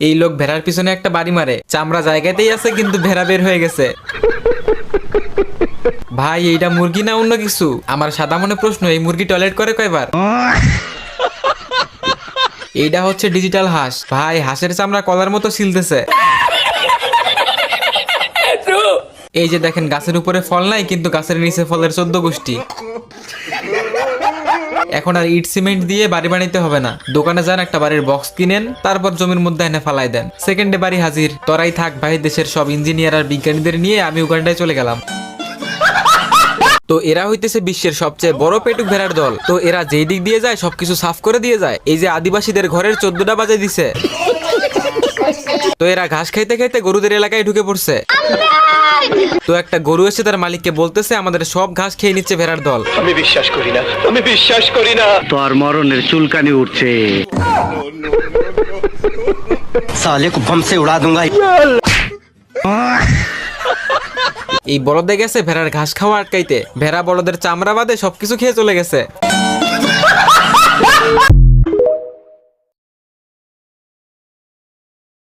এই লোক ভেড়ার পিছনে একটা বাড়ি মারে, চামড়া জায়গাতেই আছে কিন্তু ভেড়া বের হয়ে গেছে। ভাই এইটা মুরগি না অন্য কিছু? আমার সাদা মনে প্রশ্ন, এই মুরগি টয়লেট করে কয়বার? এইটা হচ্ছে ডিজিটাল হাঁস। ভাই হাঁসের চামড়া কলার মতো ছিলতেছে। এই যে দেখেন গাছের উপরে ফল নাই কিন্তু গাছের নিচে ফলের 14 গোষ্ঠী। এখন আর ইট সিমেন্ট দিয়ে বাড়ি বানাইতে হবে না, দোকানে যান একটা বাড়ির বক্স কিনেন, তারপর জমির মধ্যে এনে ফালাই দেন, সেকেন্ডে বাড়ি হাজির। তোরাই থাক ভাই, দেশের সব ইঞ্জিনিয়ার আর বিজ্ঞানীদের নিয়ে আমি উগান্ডায় চলে গেলাম। তো এরা হইতেছে বিশ্বের সবচেয়ে বড় পেটুক ভেড়ার দল। তো এরা যেই দিক দিয়ে যায় সবকিছু সাফ করে দিয়ে যায়। এই যে আদিবাসীদের ঘরের 14টা বাজে দিছে। তো এরা ঘাস খাইতে খাইতে গরুদের এলাকায় ঢুকে পড়ছে। তো একটা গরু এসে তার মালিককে বলতেছে আমাদের সব ঘাস খেয়ে নিচ্ছে ভেড়ার দল। আমি বিশ্বাস করি না, আমি বিশ্বাস করি না। তোর মরণের চুলকানি উঠছে। साले को बम से उड़ा दूंगा। এই বলদে গেছে ভেড়ার ঘাস খাওয়া আটকাইতে। ভেড়া বলদের চামড়া বাদে সবকিছু খেয়ে চলে গেছে।